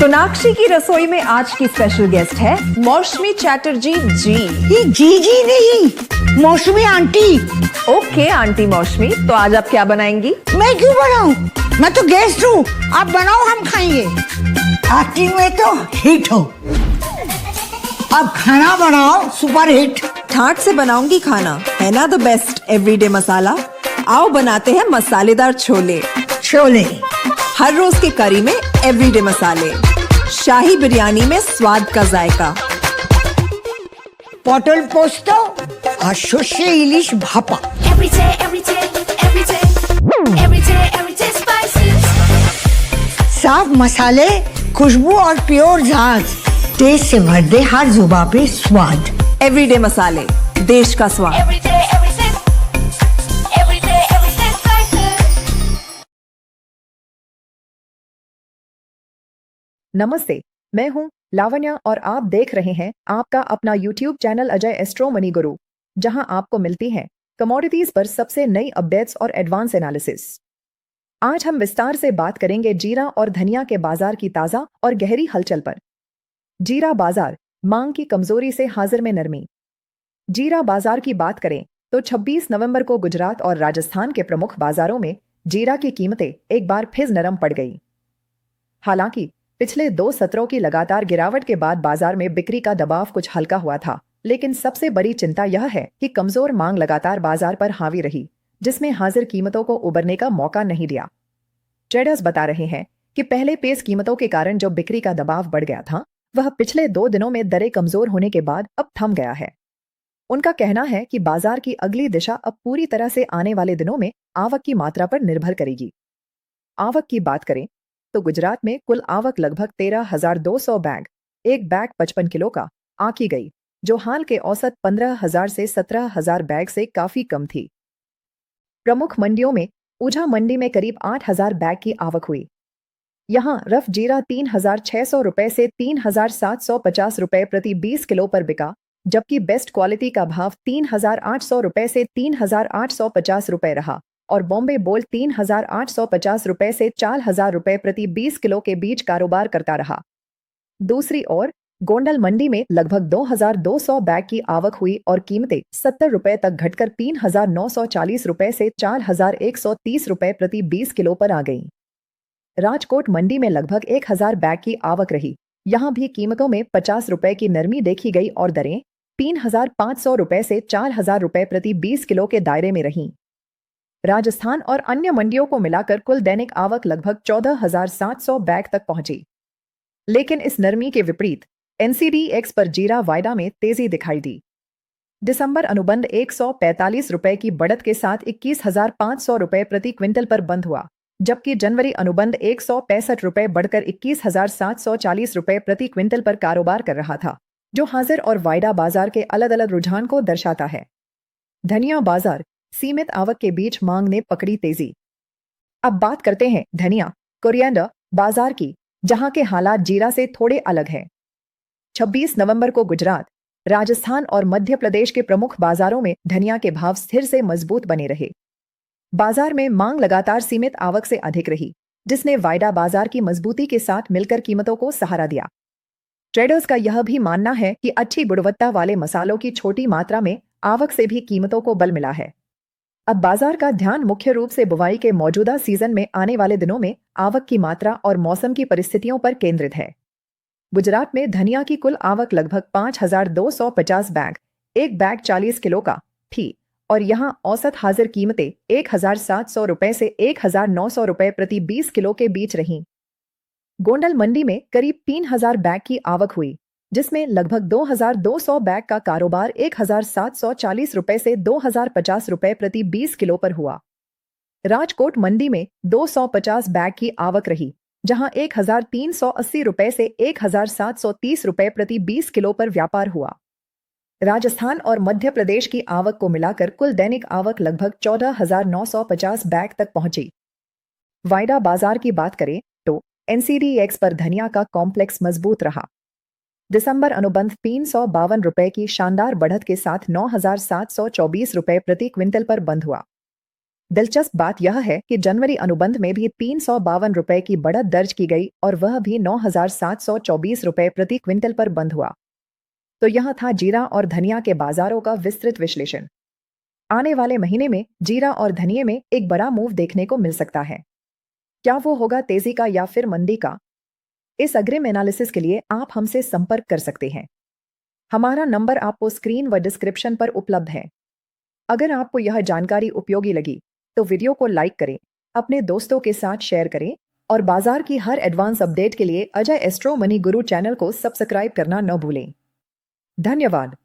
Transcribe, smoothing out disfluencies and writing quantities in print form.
सोनाक्षी की रसोई में आज की स्पेशल गेस्ट है मौसमी चैटर्जी जी। ये जी नहीं, मौसमी आंटी। ओके आंटी मौसमी, तो आज आप क्या बनाएंगी? मैं क्यों बनाऊं? मैं तो गेस्ट हूँ, आप बनाओ, हम खाएंगे। एक्टिंग में तो हिट हो, अब खाना बनाओ सुपर हिट। ठाट से बनाऊंगी खाना, है ना द बेस्ट एवरीडे मसाला। आओ बनाते हैं मसालेदार छोले। छोले हर रोज के करी में एवरीडे मसाले, शाही बिरयानी में स्वाद का जायका। পটল পোস্ত আর সর্ষে ইলিশ ভাপা। साफ मसाले, खुशबू और प्योर झाग, टेस्ट से भर दे हर जुबान पे स्वाद। एवरीडे मसाले, देश का स्वाद। नमस्ते, मैं हूं लावण्या और आप देख रहे हैं आपका अपना YouTube channel Ajay astro money गुरु, जहां आपको मिलती हैं कमोडिटीज पर सबसे नई अपडेट्स और एडवांस एनालिसिस। आज हम विस्तार से बात करेंगे जीरा और धनिया के बाजार की ताजा और गहरी हलचल पर। जीरा बाजार, मांग की कमजोरी से हाजिर में नरमी। जीरा बाजार की बात करें तो 26 नवंबर को गुजरात और राजस्थान के प्रमुख बाजारों में जीरा की कीमतें एक बार फिर नरम पड़ गई। हालांकि पिछले 2 सत्रों की लगातार गिरावट के बाद बाजार में बिक्री का दबाव कुछ हल्का हुआ था, लेकिन सबसे बड़ी चिंता यह है कि कमजोर मांग लगातार बाजार पर हावी रही, जिसमें हाजिर कीमतों को उबरने का मौका नहीं दिया। ट्रेडर्स बता रहे हैं कि पहले पेश कीमतों के कारण जो बिक्री का दबाव बढ़ गया था, वह पिछले 2 दिनों में दरें कमजोर होने के बाद अब थम गया है। उनका कहना है कि बाजार की अगली दिशा अब पूरी तरह से आने वाले दिनों में आवक की मात्रा पर निर्भर करेगी। आवक की बात करें तो गुजरात में कुल आवक लगभग 13,200 बैग, एक बैग 55 किलो का, आंकी गई, जो हाल के औसत 15,000 से 17,000 बैग से काफी कम थी। प्रमुख मंडियों में ऊझा मंडी में करीब 8,000 बैग की आवक हुई। यहां रफ जीरा 3,600 रुपए से 3,750 रुपए प्रति 20 किलो पर बिका, जबकि बेस्ट क्वालिटी का भाव 3,800 रुपए से 3,850 रुपए रहा और बॉम्बे बोल्ट 3,850 रुपए से 4,000 रुपए प्रति 20 किलो के बीच कारोबार करता रहा। दूसरी ओर गोंडल मंडी में लगभग 2,200 बैग की आवक हुई और कीमतें 70 रुपए तक घटकर 3,940 रुपए से 4,130 रुपए प्रति 20 किलो पर आ गईं। राजकोट मंडी में लगभग 1,000 बैग की आवक रही। यहां भी कीमतों में 50 रुपए की नरमी देखी गई और दरें 3,500 रुपए से 4,000 रुपए प्रति 20 किलो के दायरे में रहीं। राजस्थान और अन्य मंडियों को मिलाकर कुल दैनिक आवक लगभग 14,700 बैग तक पहुंची। लेकिन इस नरमी के विपरीत NCDX पर जीरा वायदा में तेजी दिखाई दी। दिसंबर अनुबंध 145 रुपए की बढ़त के साथ 21,500 रुपए प्रति क्विंटल पर बंद हुआ, जबकि जनवरी अनुबंध 165 रुपए बढ़कर 21,740 रुपए प्रति क्विंटल पर कारोबार कर रहा था, जो हाजिर और वायदा बाजार के अलग अलग रुझान को दर्शाता है। धनिया बाजार, सीमित आवक के बीच मांग ने पकड़ी तेजी। अब बात करते हैं धनिया कोरिएंडर बाजार की, जहां के हालात जीरा से थोड़े अलग हैं। 26 नवंबर को गुजरात, राजस्थान और मध्य प्रदेश के प्रमुख बाजारों में धनिया के भाव स्थिर से मजबूत बने रहे। बाजार में मांग लगातार सीमित आवक से अधिक रही, जिसने वायदा बाजार की मजबूती के साथ मिलकर कीमतों को सहारा दिया। ट्रेडर्स का यह भी मानना है कि अच्छी गुणवत्ता वाले मसालों की छोटी मात्रा में आवक से भी कीमतों को बल मिला है। अब बाजार का ध्यान मुख्य रूप से बुवाई के मौजूदा सीजन में आने वाले दिनों में आवक की मात्रा और मौसम की परिस्थितियों पर केंद्रित है। गुजरात में धनिया की कुल आवक लगभग 5,250 बैग, एक बैग 40 किलो का थी और यहां औसत हाजिर कीमतें 1,700 रुपए से 1,900 रुपए प्रति 20 किलो के बीच रहीं। गोंडल मंडी में करीब 3,000 बैग की आवक हुई, जिसमें लगभग 2,200 बैग का कारोबार 1,740 रुपए से 2,050 रुपए प्रति 20 किलो पर हुआ। राजकोट मंडी में 250 बैग की आवक रही, जहां 1,380 रुपए से 1,730 रुपए प्रति 20 किलो पर व्यापार हुआ। राजस्थान और मध्य प्रदेश की आवक को मिलाकर कुल दैनिक आवक लगभग 14,950 बैग तक पहुंची। वायदा बाजार की बात करें तो NCDX पर धनिया का कॉम्प्लेक्स मजबूत रहा। दिसंबर अनुबंध 352 रुपए की शानदार बढ़त के साथ 9,724 रुपए प्रति क्विंटल पर बंद हुआ। दिलचस्प बात यह है कि जनवरी अनुबंध में भी 352 रुपए की बढ़त दर्ज की गई और वह भी 9,724 रुपए प्रति क्विंटल पर बंद हुआ। तो यह था जीरा और धनिया के बाजारों का विस्तृत विश्लेषण। आने वाले महीने में जीरा और धनिये में एक बड़ा मूव देखने को मिल सकता है। क्या वो होगा तेजी का या फिर मंदी का? इस अग्रिम एनालिसिस के लिए आप हमसे संपर्क कर सकते हैं। हमारा नंबर आपको स्क्रीन व डिस्क्रिप्शन पर उपलब्ध है। अगर आपको यह जानकारी उपयोगी लगी तो वीडियो को लाइक करें, अपने दोस्तों के साथ शेयर करें और बाजार की हर एडवांस अपडेट के लिए अजय एस्ट्रो मनी गुरु चैनल को सब्सक्राइब करना न भूलें। धन्यवाद।